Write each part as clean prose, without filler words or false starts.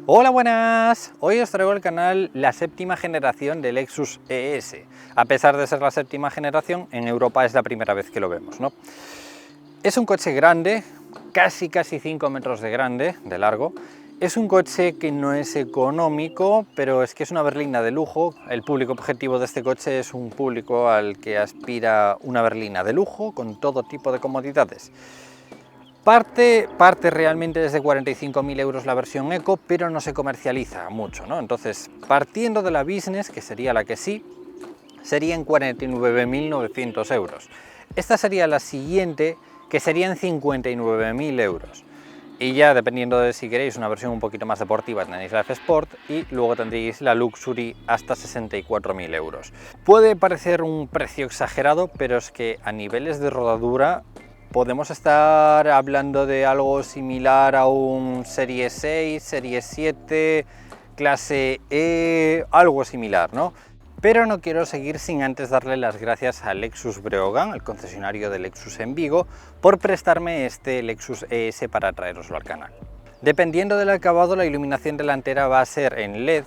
Hola, buenas. Hoy os traigo al canal la séptima generación del Lexus ES. A pesar de ser la séptima generación, en Europa es la primera vez que lo vemos, ¿no? Es un coche grande, casi 5 metros de largo. Es un coche que no es económico, pero es que es una berlina de lujo. El público objetivo de este coche es un público al que aspira una berlina de lujo con todo tipo de comodidades. Parte realmente desde 45.000 euros la versión Eco, pero no se comercializa mucho, ¿no? Entonces, partiendo de la Business, que sería la que sí, serían 49.900 euros. Esta sería la siguiente, que serían 59.000 euros. Y ya dependiendo de si queréis una versión un poquito más deportiva, tenéis la F-Sport y luego tendréis la Luxury hasta 64.000 euros. Puede parecer un precio exagerado, pero es que a niveles de rodadura podemos estar hablando de algo similar a un Serie 6, Serie 7, clase E, algo similar, ¿no? Pero no quiero seguir sin antes darle las gracias a Lexus Breogán, el concesionario de Lexus en Vigo, por prestarme este Lexus ES para traeroslo al canal. Dependiendo del acabado, la iluminación delantera va a ser en LED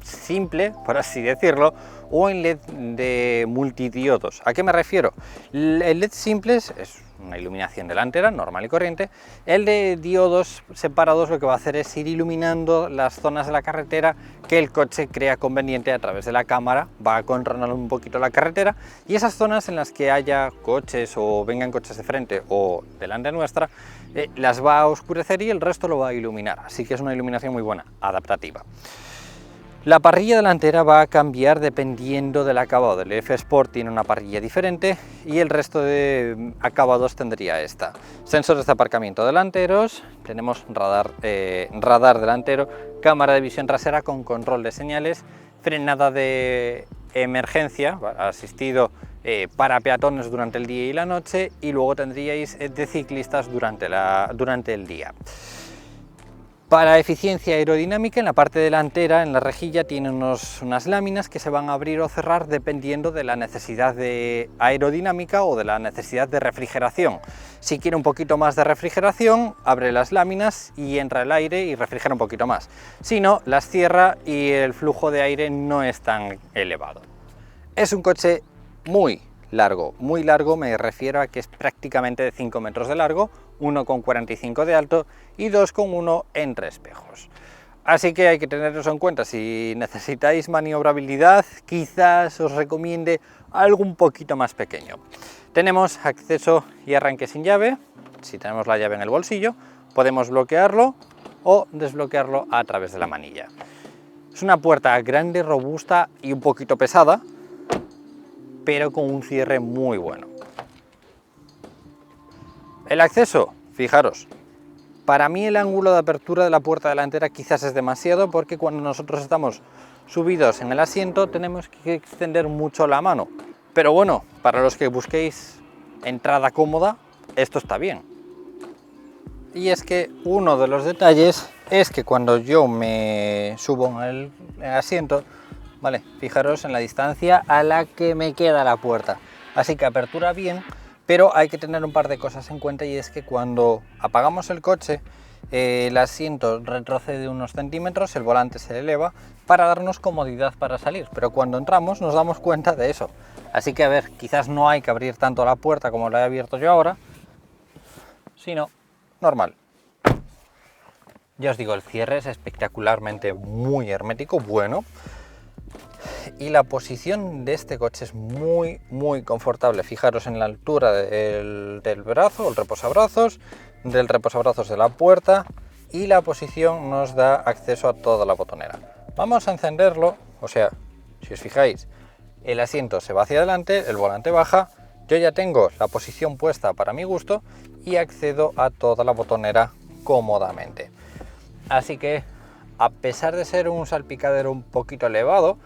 simple, por así decirlo, o en LED de multidiodos. ¿A qué me refiero? El LED simple es una iluminación delantera normal y corriente. El de diodos separados lo que va a hacer es ir iluminando las zonas de la carretera que el coche crea conveniente a través de la cámara, va a controlar un poquito la carretera, y esas zonas en las que haya coches o vengan coches de frente o delante nuestra, las va a oscurecer y el resto lo va a iluminar. Así que es una iluminación muy buena, adaptativa. La parrilla delantera va a cambiar dependiendo del acabado. El F-Sport tiene una parrilla diferente y el resto de acabados tendría esta. Sensores de aparcamiento delanteros, tenemos radar delantero, cámara de visión trasera con control de señales, frenada de emergencia, asistido para peatones durante el día y la noche, y luego tendríais de ciclistas durante el día. Para eficiencia aerodinámica, en la parte delantera, en la rejilla, tiene unas láminas que se van a abrir o cerrar dependiendo de la necesidad de aerodinámica o de la necesidad de refrigeración. Si quiere un poquito más de refrigeración, abre las láminas y entra el aire y refrigera un poquito más. Si no, las cierra y el flujo de aire no es tan elevado. Es un coche muy largo me refiero a que es prácticamente de 5 metros de largo, 1,45 de alto y 2,1 entre espejos. Así que hay que tenerlos en cuenta. Si necesitáis maniobrabilidad, quizás os recomiende algo un poquito más pequeño. Tenemos acceso y arranque sin llave. Si tenemos la llave en el bolsillo, podemos bloquearlo o desbloquearlo a través de la manilla. Es una puerta grande, robusta y un poquito pesada, pero con un cierre muy bueno. El acceso, fijaros, para mí el ángulo de apertura de la puerta delantera quizás es demasiado, porque cuando nosotros estamos subidos en el asiento tenemos que extender mucho la mano. Pero bueno, para los que busquéis entrada cómoda, esto está bien. Y es que uno de los detalles es que cuando yo me subo en el asiento, vale, fijaros en la distancia a la que me queda la puerta. Así que apertura bien, pero hay que tener un par de cosas en cuenta, y es que cuando apagamos el coche, el asiento retrocede unos centímetros, el volante se eleva para darnos comodidad para salir, pero cuando entramos nos damos cuenta de eso. Así que a ver, quizás no hay que abrir tanto la puerta como la he abierto yo ahora, sino normal. Ya os digo, el cierre es espectacularmente muy hermético, bueno. Y la posición de este coche es muy confortable. Fijaros en la altura del brazo, el reposabrazos, del reposabrazos de la puerta, y la posición nos da acceso a toda la botonera. Vamos a encenderlo, o sea, si os fijáis, el asiento se va hacia adelante, el volante baja, yo ya tengo la posición puesta para mi gusto y accedo a toda la botonera cómodamente. Así que, a pesar de ser un salpicadero un poquito elevado,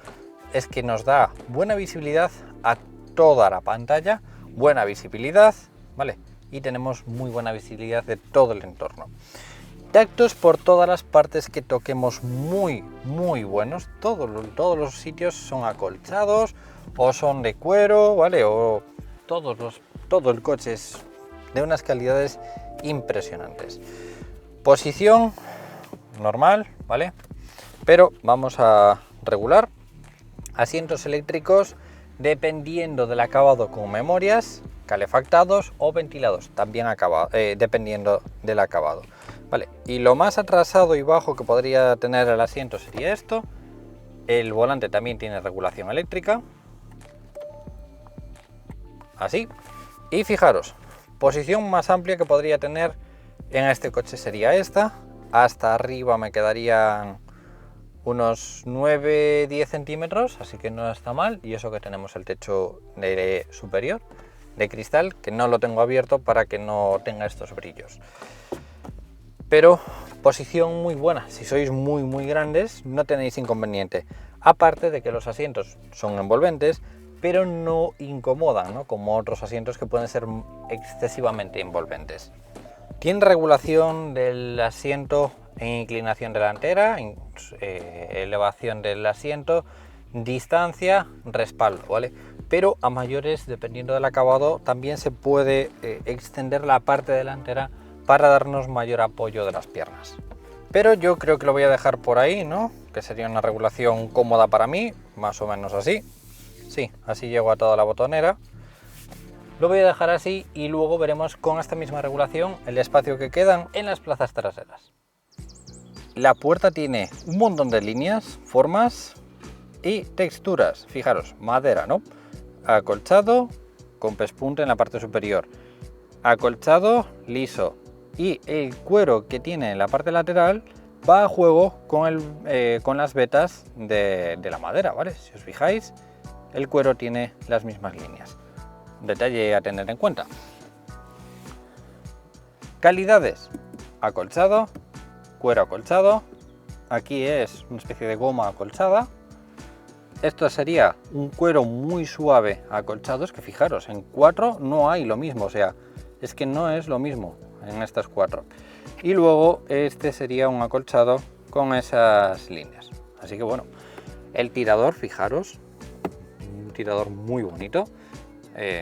es que nos da buena visibilidad a toda la pantalla, buena visibilidad, ¿vale? Y tenemos muy buena visibilidad de todo el entorno. Tactos por todas las partes que toquemos muy buenos. Todos los sitios son acolchados o son de cuero, ¿vale? O todo el coche es de unas calidades impresionantes. Posición normal, ¿vale? Pero vamos a regular asientos eléctricos dependiendo del acabado con memorias, calefactados o ventilados, también dependiendo del acabado, ¿vale? Y lo más atrasado y bajo que podría tener el asiento sería esto. El volante también tiene regulación eléctrica, así. Y fijaros, posición más amplia que podría tener en este coche sería esta. Hasta arriba me quedarían unos 9-10 centímetros, así que no está mal. Y eso que tenemos el techo superior de cristal, que no lo tengo abierto para que no tenga estos brillos. Pero posición muy buena, si sois muy grandes no tenéis inconveniente. Aparte de que los asientos son envolventes, pero no incomodan, ¿no? Como otros asientos que pueden ser excesivamente envolventes. Tiene regulación del asiento en inclinación delantera, elevación del asiento, distancia, respaldo, ¿vale? Pero a mayores, dependiendo del acabado, también se puede extender la parte delantera para darnos mayor apoyo de las piernas. Pero yo creo que lo voy a dejar por ahí, ¿no? Que sería una regulación cómoda para mí, más o menos así. Sí, así llego a toda la botonera. Lo voy a dejar así y luego veremos con esta misma regulación el espacio que quedan en las plazas traseras. La puerta tiene un montón de líneas, formas y texturas. Fijaros, madera, ¿no? Acolchado con pespunte en la parte superior. Acolchado liso. Y el cuero que tiene en la parte lateral va a juego con las vetas de la madera, ¿vale? Si os fijáis, el cuero tiene las mismas líneas. Detalle a tener en cuenta. Calidades: acolchado, cuero acolchado. Aquí es una especie de goma acolchada. Esto sería un cuero muy suave acolchado. Es que fijaros, en 4 no hay lo mismo, o sea, es que no es lo mismo en estas 4. Y luego este sería un acolchado con esas líneas. Así que bueno, el tirador, fijaros, un tirador muy bonito.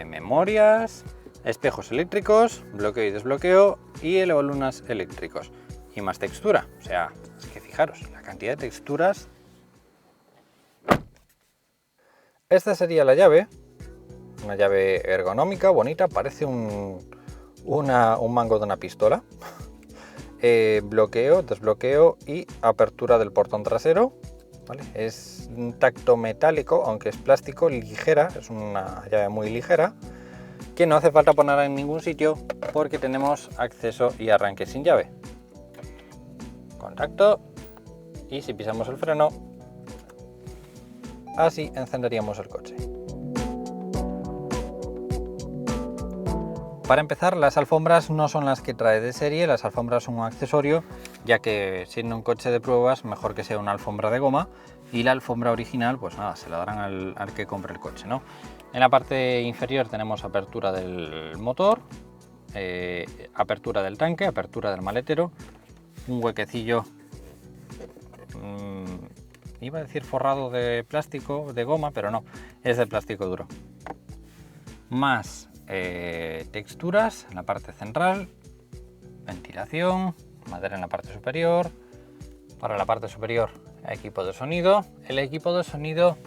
Memorias, espejos eléctricos, bloqueo y desbloqueo y elevalunas eléctricos. Y más textura, o sea, es que fijaros, la cantidad de texturas. Esta sería la llave, una llave ergonómica, bonita, parece un mango de una pistola. Bloqueo, desbloqueo y apertura del portón trasero, ¿vale? Es un tacto metálico, aunque es plástico, ligera, es una llave muy ligera, que no hace falta ponerla en ningún sitio porque tenemos acceso y arranque sin llave. Contacto, y si pisamos el freno, así encenderíamos el coche. Para empezar, las alfombras no son las que trae de serie, las alfombras son un accesorio, ya que siendo un coche de pruebas, mejor que sea una alfombra de goma, y la alfombra original, pues nada, se la darán al que compre el coche, ¿no? En la parte inferior tenemos apertura del motor, apertura del tanque, apertura del maletero, un huequecillo, iba a decir forrado de plástico, de goma, pero no, es de plástico duro. Más texturas en la parte central, ventilación, madera en la parte superior. Para la parte superior, equipo de sonido. El equipo de sonido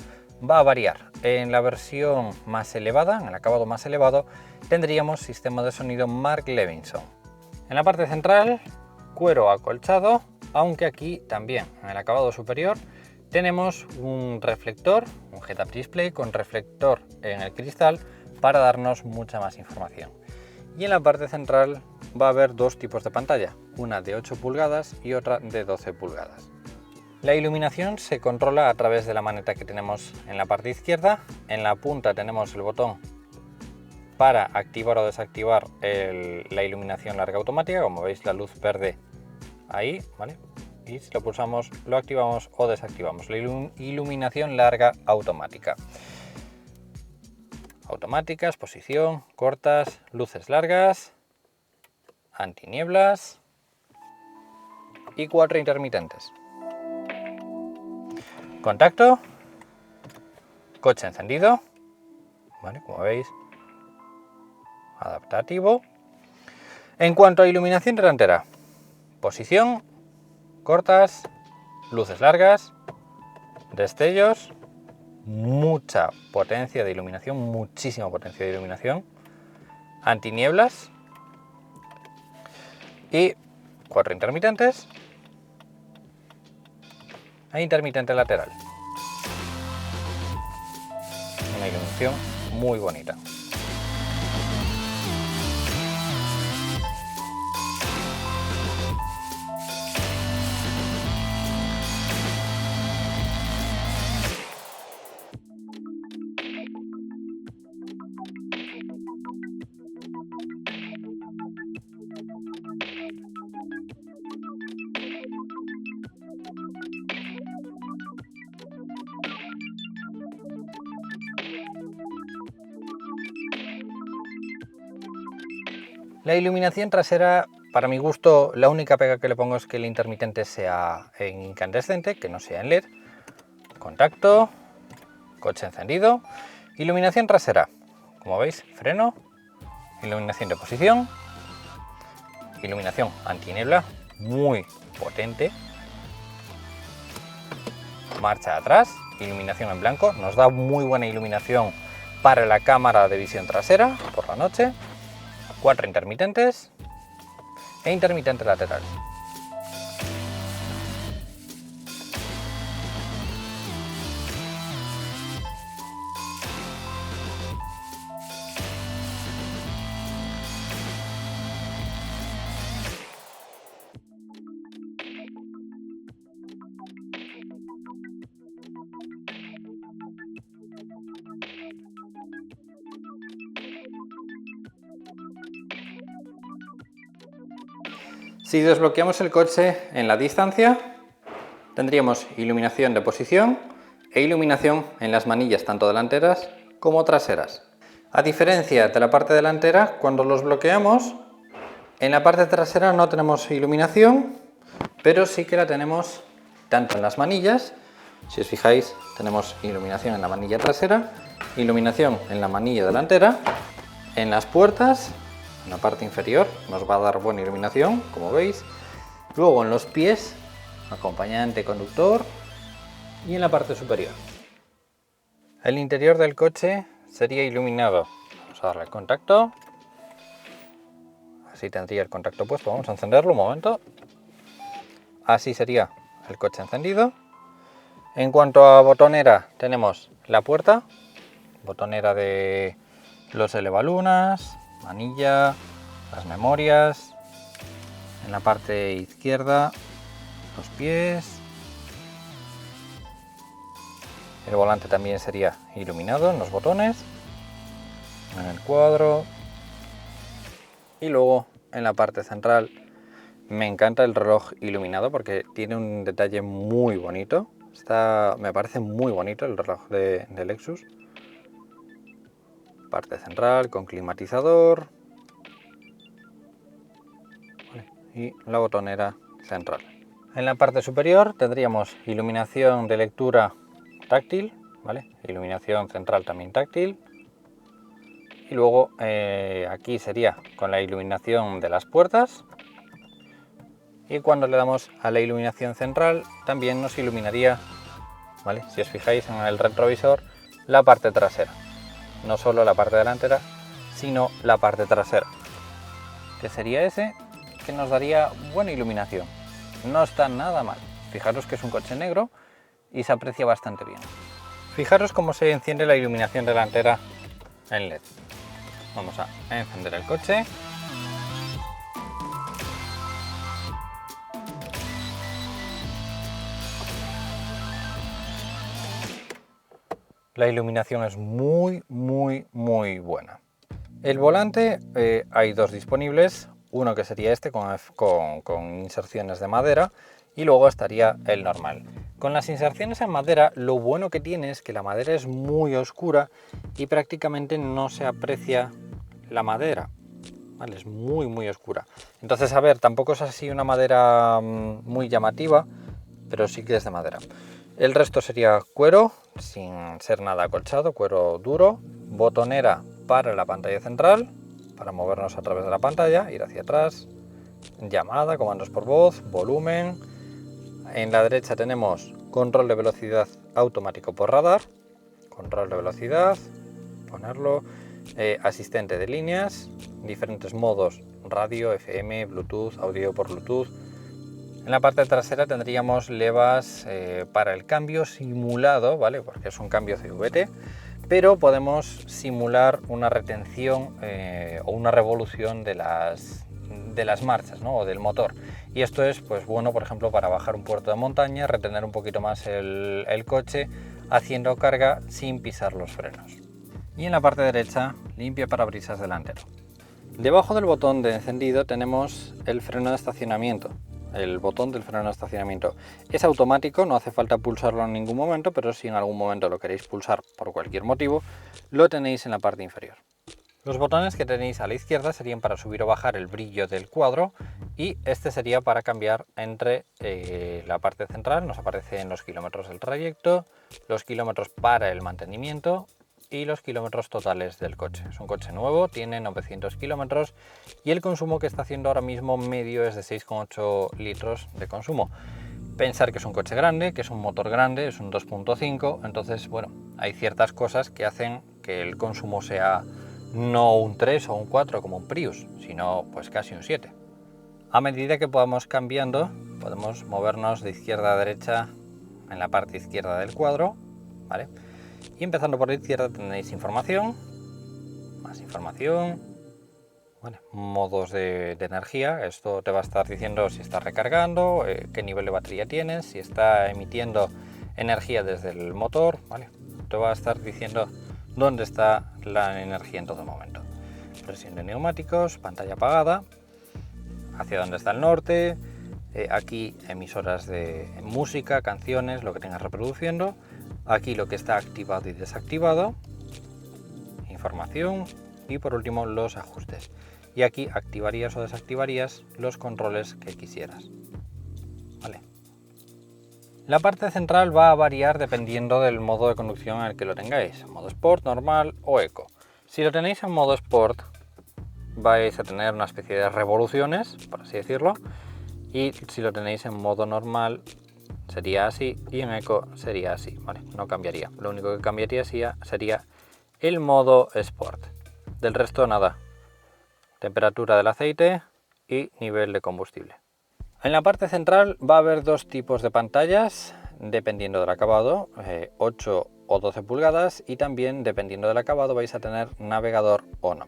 va a variar. En la versión más elevada, en el acabado más elevado, tendríamos sistema de sonido Mark Levinson. En la parte central, cuero acolchado, aunque aquí también en el acabado superior tenemos un reflector, un head-up display con reflector en el cristal para darnos mucha más información. Y en la parte central va a haber dos tipos de pantalla, una de 8 pulgadas y otra de 12 pulgadas. La iluminación se controla a través de la maneta que tenemos en la parte izquierda. En la punta tenemos el botón para activar o desactivar la iluminación larga automática, como veis la luz verde ahí, ¿vale? Y si lo pulsamos lo activamos o desactivamos, la iluminación larga automática. Automáticas, posición, cortas, luces largas, antinieblas y 4 intermitentes. Contacto, coche encendido, ¿vale? Como veis, adaptativo. En cuanto a iluminación delantera, posición, cortas, luces largas, destellos, mucha potencia de iluminación, muchísima potencia de iluminación, antinieblas y 4 intermitentes e intermitente lateral. Una iluminación muy bonita. La iluminación trasera, para mi gusto, la única pega que le pongo es que el intermitente sea en incandescente, que no sea en LED. Contacto, coche encendido, iluminación trasera. Como veis, freno, iluminación de posición, iluminación antiniebla, muy potente. Marcha atrás, iluminación en blanco, nos da muy buena iluminación para la cámara de visión trasera por la noche. 4 intermitentes e intermitente lateral. Si desbloqueamos el coche en la distancia, tendríamos iluminación de posición e iluminación en las manillas tanto delanteras como traseras. A diferencia de la parte delantera, cuando los bloqueamos, en la parte trasera no tenemos iluminación, pero sí que la tenemos tanto en las manillas. Si os fijáis, tenemos iluminación en la manilla trasera, iluminación en la manilla delantera, en las puertas. En la parte inferior nos va a dar buena iluminación, como veis. Luego en los pies, acompañante conductor, y en la parte superior. El interior del coche sería iluminado. Vamos a darle el contacto. Así tendría el contacto puesto. Vamos a encenderlo un momento. Así sería el coche encendido. En cuanto a botonera, tenemos la puerta, botonera de los elevalunas, manilla, las memorias. En la parte izquierda, los pies. El volante también sería iluminado en los botones, en el cuadro. Y luego en la parte central me encanta el reloj iluminado porque tiene un detalle muy bonito. Me parece muy bonito el reloj de Lexus. Parte central con climatizador y la botonera central. En la parte superior tendríamos iluminación de lectura táctil, ¿vale? Iluminación central también táctil. Y luego aquí sería con la iluminación de las puertas. Y cuando le damos a la iluminación central también nos iluminaría, ¿vale? Si os fijáis en el retrovisor, la parte trasera. No solo la parte delantera, sino la parte trasera, que sería ese, que nos daría buena iluminación. No está nada mal. Fijaros que es un coche negro y se aprecia bastante bien. Fijaros cómo se enciende la iluminación delantera en LED. Vamos a encender el coche. La iluminación es muy buena. El volante hay dos disponibles, uno que sería este con inserciones de madera y luego estaría el normal. Con las inserciones en madera lo bueno que tiene es que la madera es muy oscura y prácticamente no se aprecia la madera, ¿vale? Es muy oscura. Entonces, a ver, tampoco es así una madera muy llamativa, pero sí que es de madera. El resto sería cuero, sin ser nada acolchado, cuero duro, botonera para la pantalla central, para movernos a través de la pantalla, ir hacia atrás, llamada, comandos por voz, volumen, En la derecha tenemos control de velocidad automático por radar, control de velocidad, ponerlo, asistente de líneas, diferentes modos, radio, FM, Bluetooth, audio por Bluetooth. En la parte trasera tendríamos levas para el cambio simulado, ¿vale? Porque es un cambio CVT, pero podemos simular una retención o una revolución de las marchas, ¿no? O del motor. Y esto es pues bueno, por ejemplo, para bajar un puerto de montaña, retener un poquito más el coche haciendo carga sin pisar los frenos. Y en la parte derecha, limpia parabrisas delantero. Debajo del botón de encendido tenemos el freno de estacionamiento. El botón del freno de estacionamiento es automático, no hace falta pulsarlo en ningún momento, pero si en algún momento lo queréis pulsar por cualquier motivo, lo tenéis en la parte inferior. Los botones que tenéis a la izquierda serían para subir o bajar el brillo del cuadro, y este sería para cambiar entre la parte central. Nos aparecen los kilómetros del trayecto, los kilómetros para el mantenimiento y los kilómetros totales del coche. Es un coche nuevo, tiene 900 kilómetros y el consumo que está haciendo ahora mismo medio es de 6,8 litros de consumo. Pensar que es un coche grande, que es un motor grande, es un 2.5, entonces bueno, hay ciertas cosas que hacen que el consumo sea no un 3 o un 4 como un Prius, sino pues casi un 7. A medida que podamos cambiando, podemos movernos de izquierda a derecha en la parte izquierda del cuadro, ¿vale? Y empezando por la izquierda tenéis información, más información, ¿vale? Modos de energía. Esto te va a estar diciendo si está recargando, qué nivel de batería tienes, si está emitiendo energía desde el motor, ¿vale? Te va a estar diciendo dónde está la energía en todo momento. Presión de neumáticos, pantalla apagada, hacia dónde está el norte, aquí emisoras de música, canciones, lo que tengas reproduciendo, aquí lo que está activado y desactivado, información y por último los ajustes. Y aquí activarías o desactivarías los controles que quisieras. ¿Vale? La parte central va a variar dependiendo del modo de conducción en el que lo tengáis, modo Sport, normal o Eco. Si lo tenéis en modo Sport vais a tener una especie de revoluciones, por así decirlo, y si lo tenéis en modo normal sería así y en Eco sería así, ¿vale? No cambiaría, lo único que cambiaría sería el modo Sport. Del resto nada, temperatura del aceite y nivel de combustible. En la parte central va a haber dos tipos de pantallas dependiendo del acabado, 8 o 12 pulgadas, y también dependiendo del acabado vais a tener navegador o no.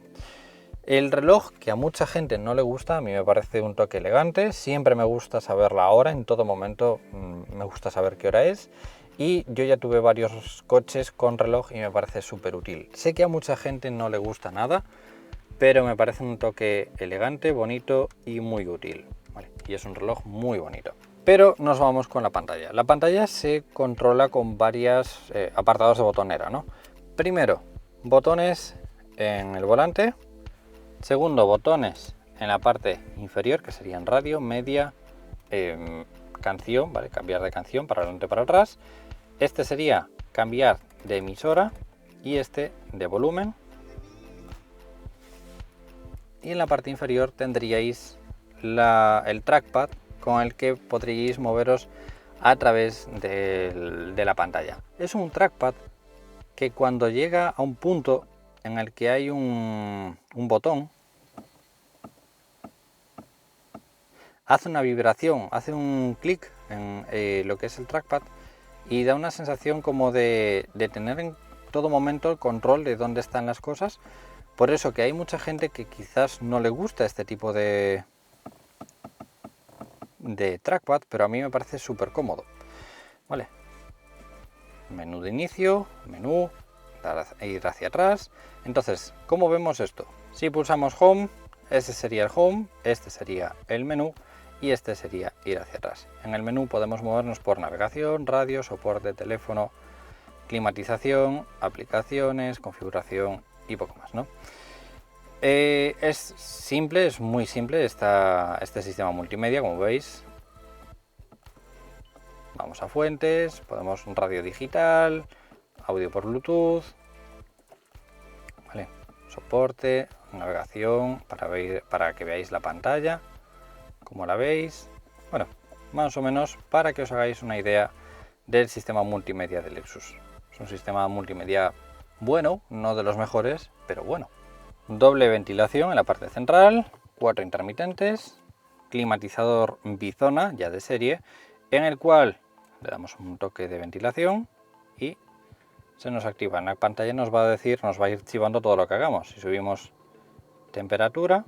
El reloj, que a mucha gente no le gusta, a mí me parece un toque elegante, siempre me gusta saber la hora, en todo momento me gusta saber qué hora es, y yo ya tuve varios coches con reloj y me parece súper útil. Sé que a mucha gente no le gusta nada, pero me parece un toque elegante, bonito y muy útil, ¿vale? Y es un reloj muy bonito. Pero nos vamos con la pantalla. La pantalla se controla con varios apartados de botonera, ¿no? Primero, botones en el volante. Segundo, botones en la parte inferior, que serían radio, media, canción, ¿vale? Cambiar de canción para adelante, para atrás. Este sería cambiar de emisora y este de volumen. Y en la parte inferior tendríais el trackpad con el que podríais moveros a través de la pantalla. Es un trackpad que cuando llega a un punto en el que hay un botón, hace una vibración, hace un clic en lo que es el trackpad y da una sensación como de tener en todo momento el control de dónde están las cosas. Por eso que hay mucha gente que quizás no le gusta este tipo de trackpad, pero a mí me parece súper cómodo. Vale. Menú de inicio, menú, ir hacia atrás. Entonces, ¿cómo vemos esto? Si pulsamos Home, este sería el Home, este sería el menú y este sería ir hacia atrás. En el menú podemos movernos por navegación, radio, soporte, teléfono, climatización, aplicaciones, configuración y poco más, ¿no? Es simple, es muy simple este sistema multimedia, como veis. Vamos a fuentes, podemos radio digital, audio por Bluetooth, ¿vale? Soporte, navegación para que veáis la pantalla, como la veis. Bueno, más o menos para que os hagáis una idea del sistema multimedia de Lexus. Es un sistema multimedia bueno, no de los mejores, pero bueno. Doble ventilación en la parte central, 4 intermitentes, climatizador bizona ya de serie, en el cual le damos un toque de ventilación y se nos activa. En la pantalla nos va a decir, nos va a ir chivando todo lo que hagamos. Si subimos temperatura,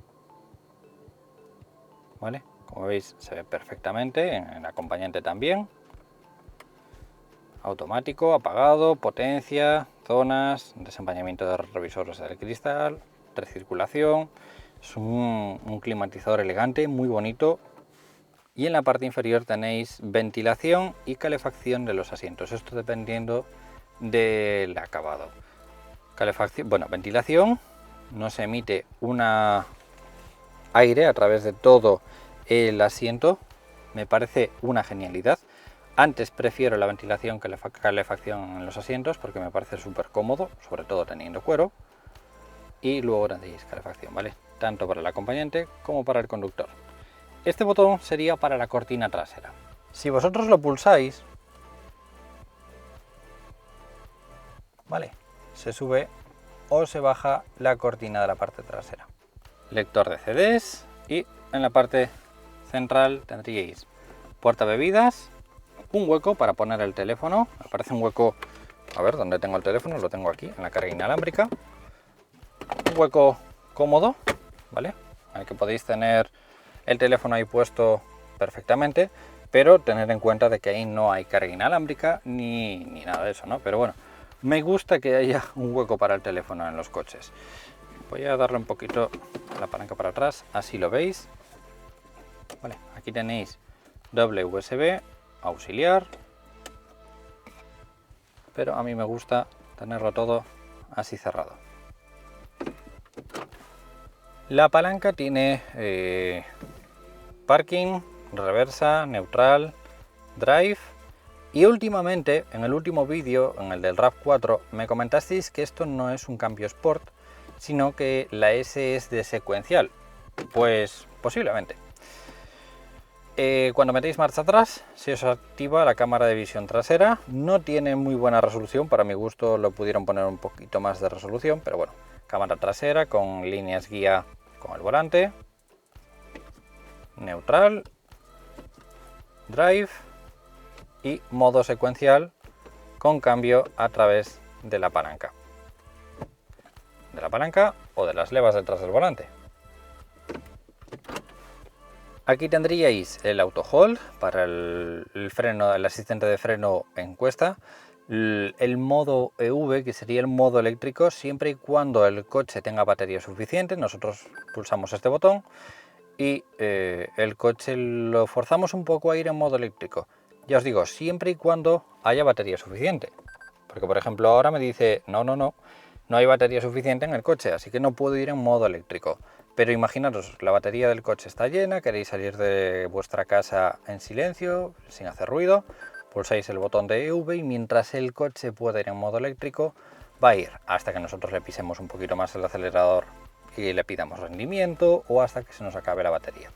¿vale? Como veis se ve perfectamente, en el acompañante también. Automático, apagado, potencia, zonas, desempañamiento de revisores del cristal, recirculación. Es un climatizador elegante, muy bonito. Y en la parte inferior tenéis ventilación y calefacción de los asientos, esto dependiendo del acabado. Calefacción, bueno, ventilación, no se emite aire a través de todo el asiento, me parece una genialidad. Antes prefiero la ventilación que la calefacción en los asientos porque me parece súper cómodo, sobre todo teniendo cuero. Y luego tendréis calefacción, ¿vale? Tanto para el acompañante como para el conductor. Este botón sería para la cortina trasera. Si vosotros lo pulsáis, ¿vale? Se sube o se baja la cortina de la parte trasera. Lector de CDs y en la parte central tendríais puerta bebidas, un hueco para poner el teléfono. Aparece un hueco, a ver, ¿dónde tengo el teléfono? Lo tengo aquí, en la carga inalámbrica. Un hueco cómodo, ¿vale? En el que podéis tener el teléfono ahí puesto perfectamente, pero tener en cuenta de que ahí no hay carga inalámbrica ni nada de eso, ¿no? Pero bueno, me gusta que haya un hueco para el teléfono en los coches. Voy a darle un poquito la palanca para atrás, así lo veis. Vale, aquí tenéis doble USB, auxiliar, pero a mí me gusta tenerlo todo así cerrado. La palanca tiene parking, reversa, neutral, drive y últimamente, en el último vídeo, en el del RAV4, me comentasteis que esto no es un cambio Sport, sino que la S es de secuencial. Pues posiblemente. Cuando metéis marcha atrás, se os activa la cámara de visión trasera. No tiene muy buena resolución, para mi gusto lo pudieron poner un poquito más de resolución, pero bueno, cámara trasera con líneas guía con el volante, neutral, drive y modo secuencial con cambio a través de la palanca. De la palanca o de las levas detrás del volante. Aquí tendríais el auto hold para el freno, el asistente de freno en cuesta, el modo EV, que sería el modo eléctrico, siempre y cuando el coche tenga batería suficiente. Nosotros pulsamos este botón y el coche lo forzamos un poco a ir en modo eléctrico. Ya os digo, siempre y cuando haya batería suficiente. Porque por ejemplo ahora me dice, no hay batería suficiente en el coche, así que no puedo ir en modo eléctrico. Pero imaginaros, la batería del coche está llena, queréis salir de vuestra casa en silencio, sin hacer ruido, pulsáis el botón de EV y mientras el coche pueda ir en modo eléctrico, va a ir hasta que nosotros le pisemos un poquito más el acelerador y le pidamos rendimiento o hasta que se nos acabe la batería.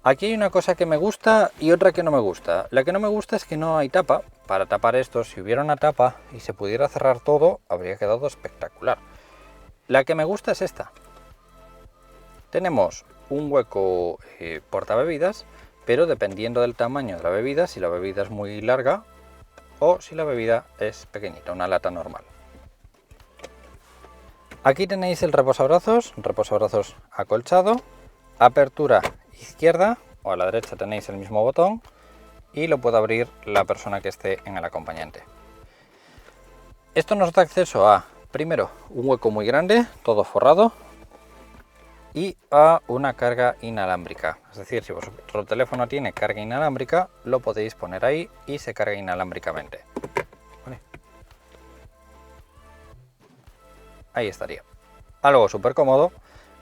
Aquí hay una cosa que me gusta y otra que no me gusta. La que no me gusta es que no hay tapa. Para tapar esto, si hubiera una tapa y se pudiera cerrar todo, habría quedado espectacular. La que me gusta es esta. Tenemos un hueco portabebidas, pero dependiendo del tamaño de la bebida, si la bebida es muy larga o si la bebida es pequeñita, una lata normal. Aquí tenéis el reposabrazos acolchado, apertura izquierda o a la derecha tenéis el mismo botón y lo puede abrir la persona que esté en el acompañante. Esto nos da acceso a, primero, un hueco muy grande, todo forrado, y a una carga inalámbrica. Es decir, si vuestro teléfono tiene carga inalámbrica, lo podéis poner ahí y se carga inalámbricamente. ¿Vale? Ahí estaría. Algo súper cómodo,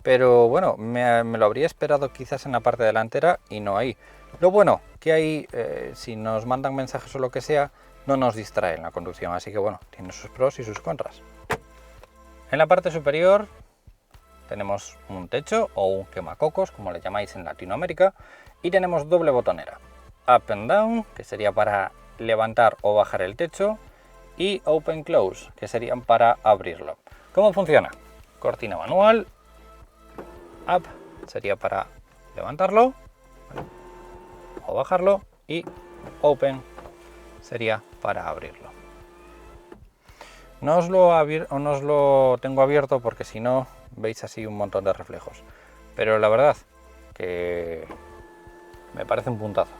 pero bueno, me lo habría esperado quizás en la parte delantera y no ahí. Lo bueno que ahí, si nos mandan mensajes o lo que sea, no nos distrae en la conducción, así que bueno, tiene sus pros y sus contras. En la parte superior tenemos un techo o un quemacocos, como le llamáis en Latinoamérica, y tenemos doble botonera. Up and Down, que sería para levantar o bajar el techo, y Open Close, que serían para abrirlo. ¿Cómo funciona? Cortina manual, Up sería para levantarlo o bajarlo, y Open sería para abrirlo. No os lo tengo abierto porque si no veis así un montón de reflejos, pero la verdad que me parece un puntazo.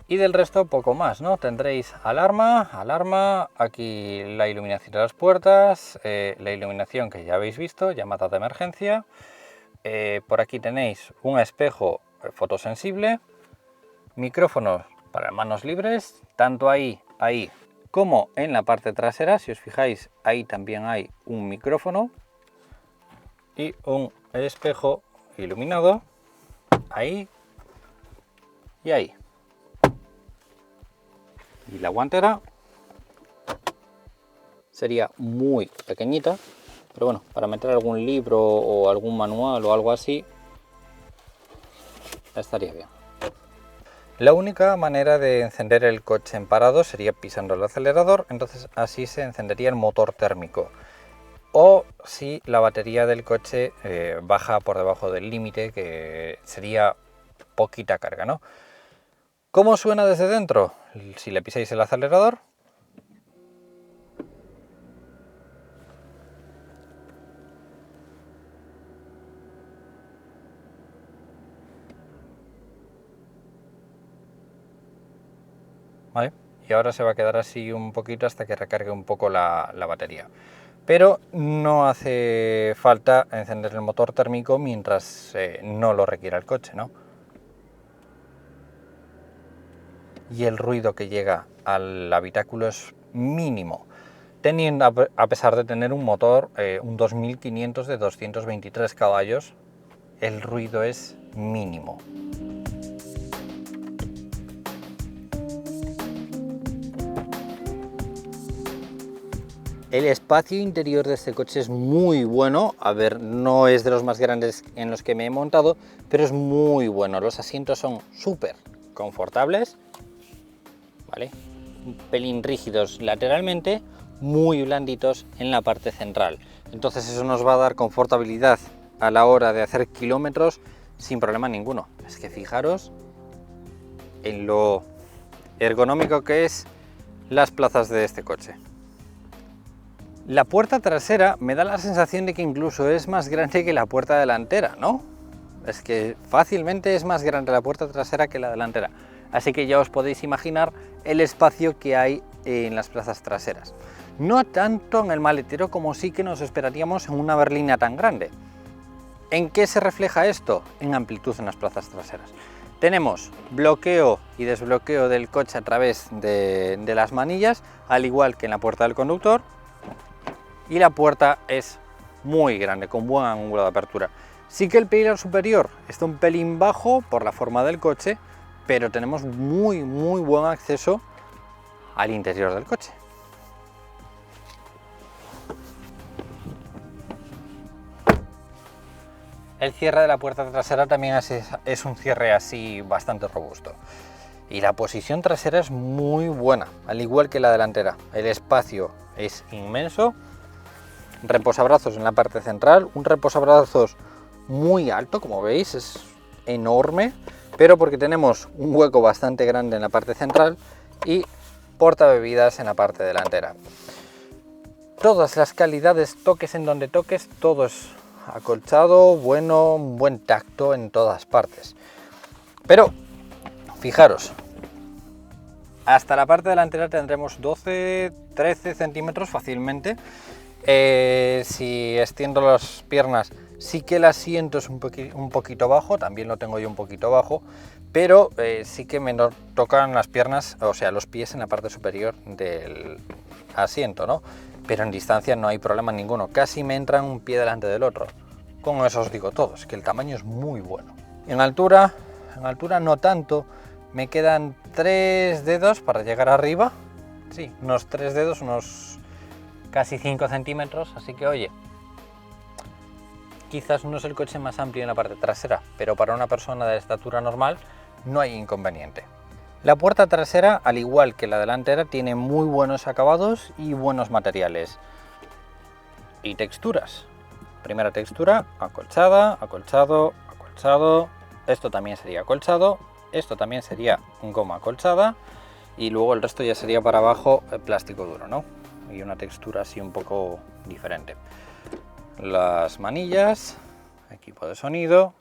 Y del resto poco más, ¿no? Tendréis alarma, aquí la iluminación de las puertas, la iluminación que ya habéis visto, llamada de emergencia. Por aquí tenéis un espejo fotosensible, micrófonos para manos libres, tanto ahí como en la parte trasera. Si os fijáis, ahí también hay un micrófono y un espejo iluminado ahí y ahí. Y la guantera sería muy pequeñita, pero bueno, para meter algún libro o algún manual o algo así estaría bien. La única manera de encender el coche en parado sería pisando el acelerador, entonces así se encendería el motor térmico. O si la batería del coche baja por debajo del límite, que sería poquita carga, ¿no? ¿Cómo suena desde dentro? Si le pisáis el acelerador, ¿vale? Y ahora se va a quedar así un poquito hasta que recargue un poco la batería. Pero no hace falta encender el motor térmico mientras no lo requiera el coche, ¿no? Y el ruido que llega al habitáculo es mínimo, teniendo, a pesar de tener un motor, un 2500 de 223 caballos, el ruido es mínimo. El espacio interior de este coche es muy bueno. A ver, no es de los más grandes en los que me he montado, pero es muy bueno. Los asientos son súper confortables, ¿vale? Un pelín rígidos lateralmente, muy blanditos en la parte central. Entonces eso nos va a dar confortabilidad a la hora de hacer kilómetros sin problema ninguno. Es que fijaros en lo ergonómico que es las plazas de este coche. La puerta trasera me da la sensación de que incluso es más grande que la puerta delantera, ¿no? Es que fácilmente es más grande la puerta trasera que la delantera. Así que ya os podéis imaginar el espacio que hay en las plazas traseras. No tanto en el maletero como sí que nos esperaríamos en una berlina tan grande. ¿En qué se refleja esto? En amplitud en las plazas traseras. Tenemos bloqueo y desbloqueo del coche a través de las manillas, al igual que en la puerta del conductor. Y la puerta es muy grande, con buen ángulo de apertura. Sí que el pilar superior está un pelín bajo por la forma del coche, pero tenemos muy buen acceso al interior del coche. El cierre de la puerta trasera también es un cierre así bastante robusto. Y la posición trasera es muy buena, al igual que la delantera. El espacio es inmenso. Reposabrazos en la parte central, un reposabrazos muy alto, como veis, es enorme, pero porque tenemos un hueco bastante grande en la parte central y portabebidas en la parte delantera. Todas las calidades, toques en donde toques, todo es acolchado, bueno, un buen tacto en todas partes. Pero fijaros, hasta la parte delantera tendremos 12-13 centímetros fácilmente. Si extiendo las piernas, sí que el asiento es un poquito bajo, también lo tengo yo un poquito bajo, pero sí que me tocan las piernas, o sea, los pies en la parte superior del asiento, ¿no? Pero en distancia no hay problema ninguno, casi me entran un pie delante del otro. Con eso os digo todo, es que el tamaño es muy bueno. En altura no tanto, me quedan 3 dedos para llegar arriba, sí, unos 3 dedos, unos casi 5 centímetros, así que oye, quizás no es el coche más amplio en la parte trasera, pero para una persona de estatura normal no hay inconveniente. La puerta trasera, al igual que la delantera, tiene muy buenos acabados y buenos materiales. Y texturas. Primera textura, acolchada, acolchado, acolchado. Esto también sería acolchado. Esto también sería goma acolchada. Y luego el resto ya sería para abajo plástico duro, ¿no? Y una textura así un poco diferente. Las manillas, equipo de sonido.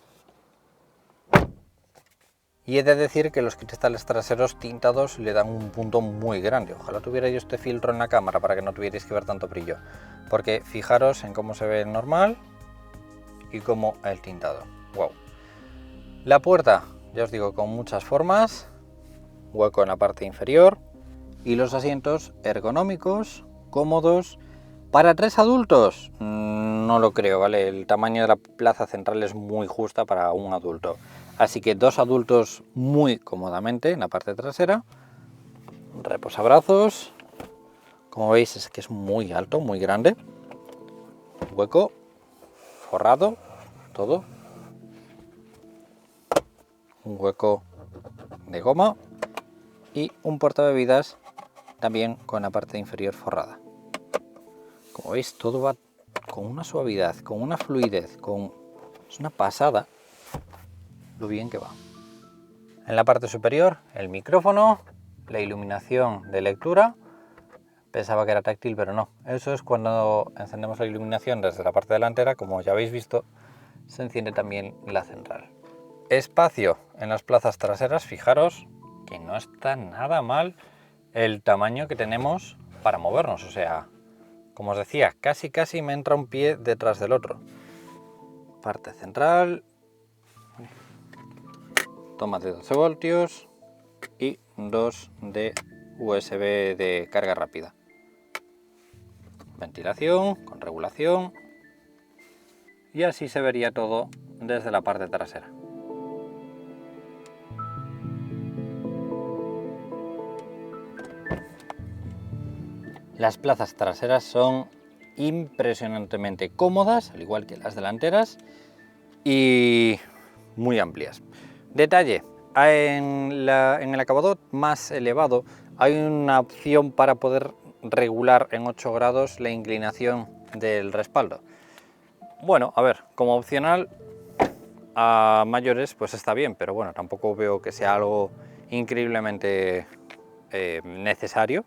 Y he de decir que los cristales traseros tintados le dan un punto muy grande. Ojalá tuviera yo este filtro en la cámara para que no tuvierais que ver tanto brillo. Porque fijaros en cómo se ve el normal y cómo el tintado. ¡Wow! La puerta, ya os digo, con muchas formas. Hueco en la parte inferior. Y los asientos ergonómicos, cómodos. ¿Para 3 adultos? No lo creo, ¿vale? El tamaño de la plaza central es muy justa para un adulto. Así que 2 adultos muy cómodamente en la parte trasera. Reposabrazos. Como veis es que es muy alto, muy grande. Hueco, forrado, todo. Un hueco de goma y un portabebidas también con la parte inferior forrada. Como veis, todo va con una suavidad, con una fluidez, es una pasada lo bien que va. En la parte superior, el micrófono, la iluminación de lectura. Pensaba que era táctil, pero no. Eso es cuando encendemos la iluminación desde la parte delantera, como ya habéis visto, se enciende también la central. Espacio en las plazas traseras, fijaros que no está nada mal el tamaño que tenemos para movernos, o sea, como os decía, casi me entra un pie detrás del otro. Parte central, toma de 12 voltios y 2 de USB de carga rápida. Ventilación con regulación y así se vería todo desde la parte trasera. Las plazas traseras son impresionantemente cómodas, al igual que las delanteras, y muy amplias. Detalle, en el acabado más elevado hay una opción para poder regular en 8 grados la inclinación del respaldo. Bueno, a ver, como opcional a mayores pues está bien, pero bueno, tampoco veo que sea algo increíblemente necesario.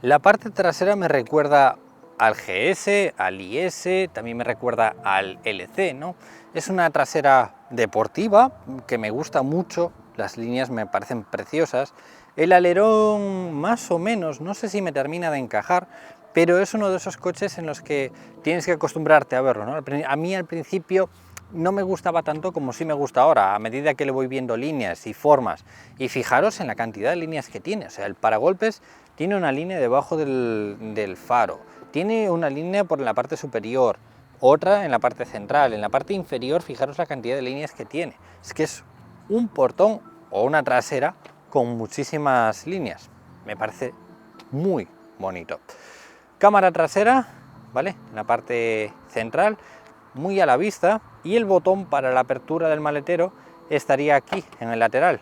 La parte trasera me recuerda al GS, al IS, también me recuerda al LC, ¿no? Es una trasera deportiva que me gusta mucho, las líneas me parecen preciosas. El alerón más o menos, no sé si me termina de encajar, pero es uno de esos coches en los que tienes que acostumbrarte a verlo, ¿no? A mí al principio no me gustaba tanto como sí me gusta ahora, a medida que le voy viendo líneas y formas. Y fijaros en la cantidad de líneas que tiene, o sea, el paragolpes tiene una línea debajo del faro, tiene una línea por la parte superior, otra en la parte central, en la parte inferior fijaros la cantidad de líneas que tiene. Es que es un portón o una trasera con muchísimas líneas, me parece muy bonito. Cámara trasera, ¿vale? En la parte central, muy a la vista, y el botón para la apertura del maletero estaría aquí, en el lateral.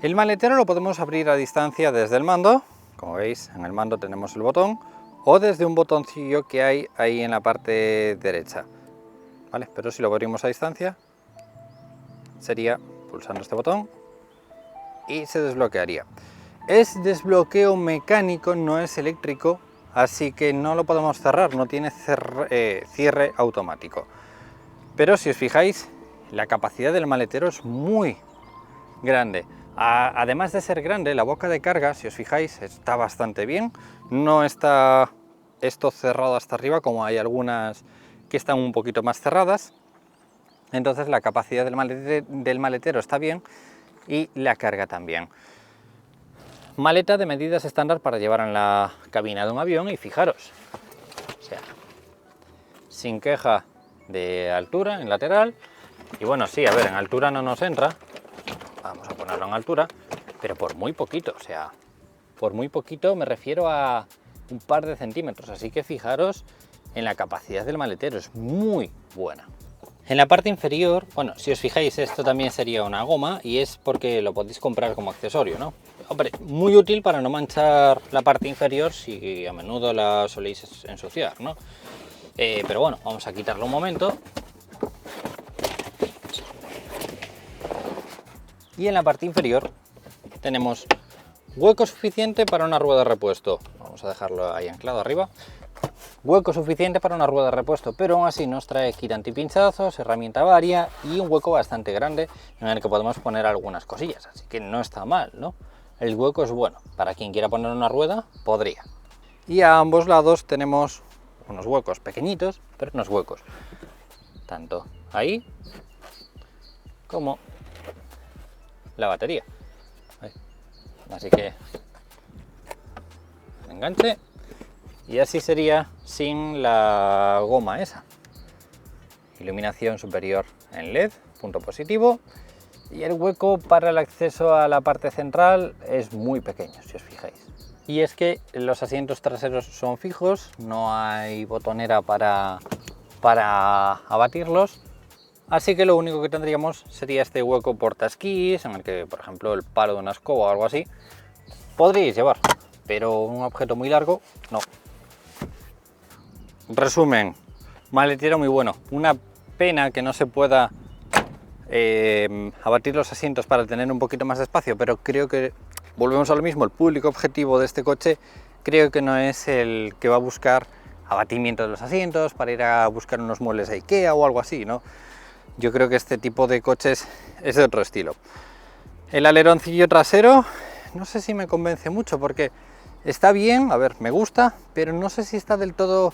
El maletero lo podemos abrir a distancia desde el mando, como veis en el mando tenemos el botón, o desde un botoncillo que hay ahí en la parte derecha, ¿vale? Pero si lo abrimos a distancia, sería pulsando este botón y se desbloquearía. Es desbloqueo mecánico, no es eléctrico, así que no lo podemos cerrar, no tiene cierre automático. Pero si os fijáis, la capacidad del maletero es muy grande. Además de ser grande, la boca de carga, si os fijáis, está bastante bien. No está esto cerrado hasta arriba, como hay algunas que están un poquito más cerradas. Entonces la capacidad del maletero está bien y la carga también. Maleta de medidas estándar para llevar en la cabina de un avión y fijaros, o sea, sin queja de altura en lateral. Y bueno, sí, a ver, en altura no nos entra, vamos a ponerlo en altura, pero por muy poquito, o sea, por muy poquito me refiero a un par de centímetros, así que fijaros en la capacidad del maletero, es muy buena. En la parte inferior, bueno, si os fijáis, esto también sería una goma y es porque lo podéis comprar como accesorio, ¿no? Hombre, muy útil para no manchar la parte inferior si a menudo la soléis ensuciar, ¿no? Pero bueno, vamos a quitarlo un momento. Y en la parte inferior tenemos hueco suficiente para una rueda de repuesto. Vamos a dejarlo ahí anclado arriba. Hueco suficiente para una rueda de repuesto, pero aún así nos trae kit antipinchazos, herramienta varia y un hueco bastante grande en el que podemos poner algunas cosillas, así que no está mal, ¿no? El hueco es bueno, para quien quiera poner una rueda, podría. Y a ambos lados tenemos unos huecos pequeñitos, pero unos huecos, tanto ahí como la batería. Así que enganche. Y así sería sin la goma esa. Iluminación superior en LED, punto positivo. Y el hueco para el acceso a la parte central es muy pequeño, si os fijáis. Y es que los asientos traseros son fijos, no hay botonera para abatirlos. Así que lo único que tendríamos sería este hueco portaesquís, en el que, por ejemplo, el palo de una escoba o algo así podríais llevar, pero un objeto muy largo, no. Resumen, maletero muy bueno. Una pena que no se pueda abatir los asientos para tener un poquito más de espacio, pero creo que, volvemos a lo mismo, el público objetivo de este coche creo que no es el que va a buscar abatimiento de los asientos para ir a buscar unos muebles a IKEA o algo así, ¿no? Yo creo que este tipo de coches es de otro estilo. El aleroncillo trasero, no sé si me convence mucho porque está bien, a ver, me gusta, pero no sé si está del todo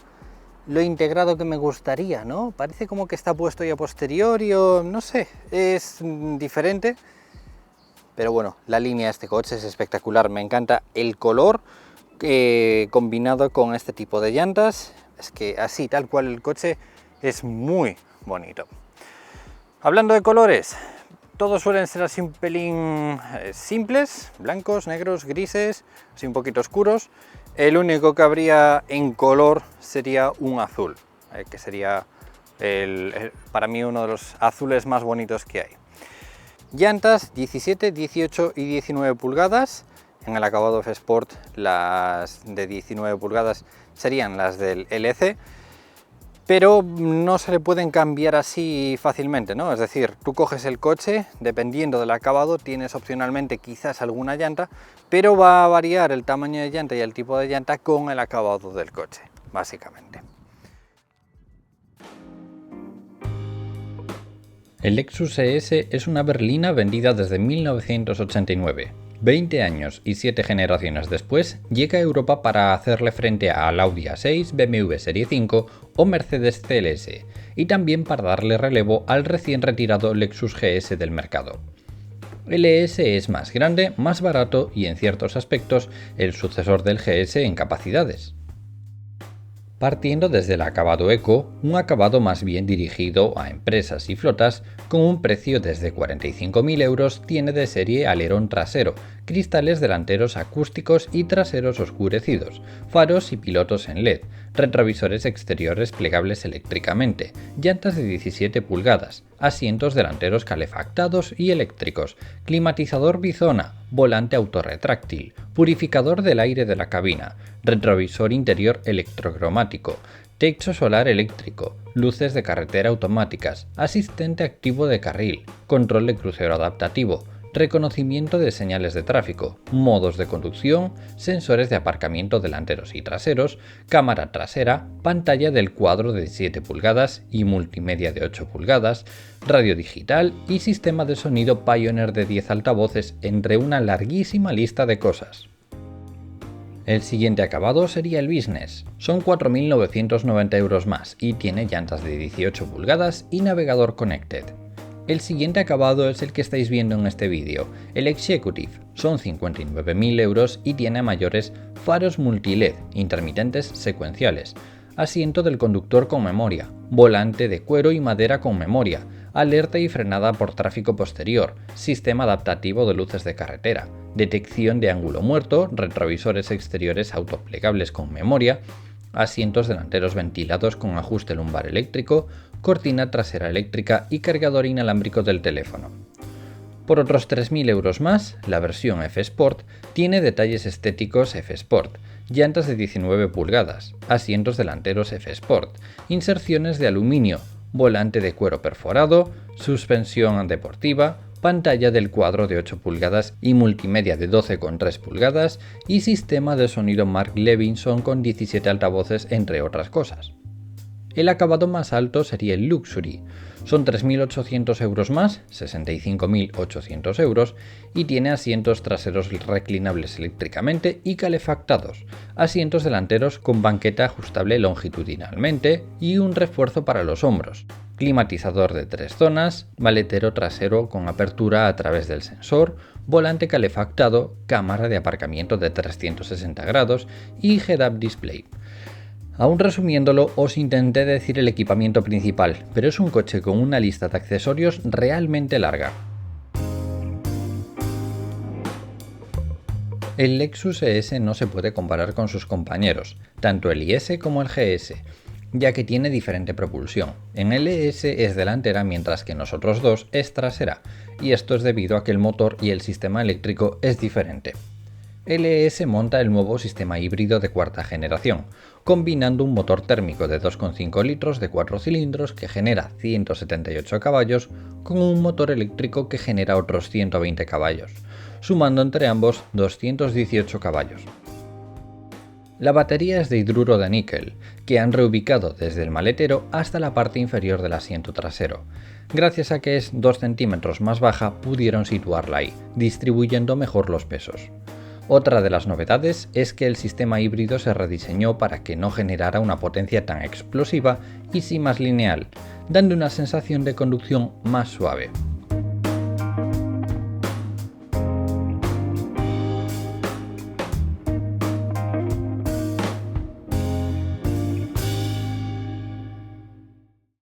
lo integrado que me gustaría, ¿no? Parece como que está puesto ya posteriori o no sé, es diferente. Pero bueno, la línea de este coche es espectacular, me encanta el color combinado con este tipo de llantas. Es que así, tal cual el coche es muy bonito. Hablando de colores, todos suelen ser así un pelín simples, blancos, negros, grises, así un poquito oscuros. El único que habría en color sería un azul, que sería para mí uno de los azules más bonitos que hay. Llantas 17, 18 y 19 pulgadas. En el acabado F-Sport las de 19 pulgadas serían las del LC, pero no se le pueden cambiar así fácilmente, ¿no? Es decir, tú coges el coche, dependiendo del acabado, tienes opcionalmente quizás alguna llanta, pero va a variar el tamaño de llanta y el tipo de llanta con el acabado del coche, básicamente. El Lexus ES es una berlina vendida desde 1989. 20 años y 7 generaciones después, llega a Europa para hacerle frente al Audi A6, BMW Serie 5 o Mercedes CLS, y también para darle relevo al recién retirado Lexus GS del mercado. El ES es más grande, más barato y en ciertos aspectos el sucesor del GS en capacidades. Partiendo desde el acabado eco, un acabado más bien dirigido a empresas y flotas, con un precio desde 45.000 euros, tiene de serie alerón trasero, cristales delanteros acústicos y traseros oscurecidos, faros y pilotos en LED, retrovisores exteriores plegables eléctricamente, llantas de 17 pulgadas, asientos delanteros calefactados y eléctricos, climatizador bizona, volante autorretráctil, purificador del aire de la cabina, retrovisor interior electrocromático, techo solar eléctrico, luces de carretera automáticas, asistente activo de carril, control de crucero adaptativo, reconocimiento de señales de tráfico, modos de conducción, sensores de aparcamiento delanteros y traseros, cámara trasera, pantalla del cuadro de 7 pulgadas y multimedia de 8 pulgadas, radio digital y sistema de sonido Pioneer de 10 altavoces, entre una larguísima lista de cosas. El siguiente acabado sería el Business. Son 4.990 euros más y tiene llantas de 18 pulgadas y navegador Connected. El siguiente acabado es el que estáis viendo en este vídeo, el Executive. Son 59.000 euros y tiene mayores faros multiled, intermitentes secuenciales, asiento del conductor con memoria, volante de cuero y madera con memoria, alerta y frenada por tráfico posterior, sistema adaptativo de luces de carretera, detección de ángulo muerto, retrovisores exteriores autoplegables con memoria, asientos delanteros ventilados con ajuste lumbar eléctrico, cortina trasera eléctrica y cargador inalámbrico del teléfono. Por otros 3.000 euros más, la versión F Sport tiene detalles estéticos F Sport, llantas de 19 pulgadas, asientos delanteros F Sport, inserciones de aluminio, volante de cuero perforado, suspensión deportiva, pantalla del cuadro de 8 pulgadas y multimedia de 12,3 pulgadas y sistema de sonido Mark Levinson con 17 altavoces, entre otras cosas. El acabado más alto sería el Luxury. Son 3.800 euros más, 65.800 euros, y tiene asientos traseros reclinables eléctricamente y calefactados, asientos delanteros con banqueta ajustable longitudinalmente y un refuerzo para los hombros, climatizador de 3 zonas, maletero trasero con apertura a través del sensor, volante calefactado, cámara de aparcamiento de 360 grados y head-up display. Aún resumiéndolo, os intenté decir el equipamiento principal, pero es un coche con una lista de accesorios realmente larga. El Lexus ES no se puede comparar con sus compañeros, tanto el IS como el GS, ya que tiene diferente propulsión. En el ES es delantera mientras que en los otros dos es trasera, y esto es debido a que el motor y el sistema eléctrico es diferente. El ES monta el nuevo sistema híbrido de cuarta generación, combinando un motor térmico de 2,5 litros de 4 cilindros que genera 178 caballos con un motor eléctrico que genera otros 120 caballos, sumando entre ambos 218 caballos. La batería es de hidruro de níquel, que han reubicado desde el maletero hasta la parte inferior del asiento trasero. Gracias a que es 2 centímetros más baja, pudieron situarla ahí, distribuyendo mejor los pesos. Otra de las novedades es que el sistema híbrido se rediseñó para que no generara una potencia tan explosiva y sí más lineal, dando una sensación de conducción más suave.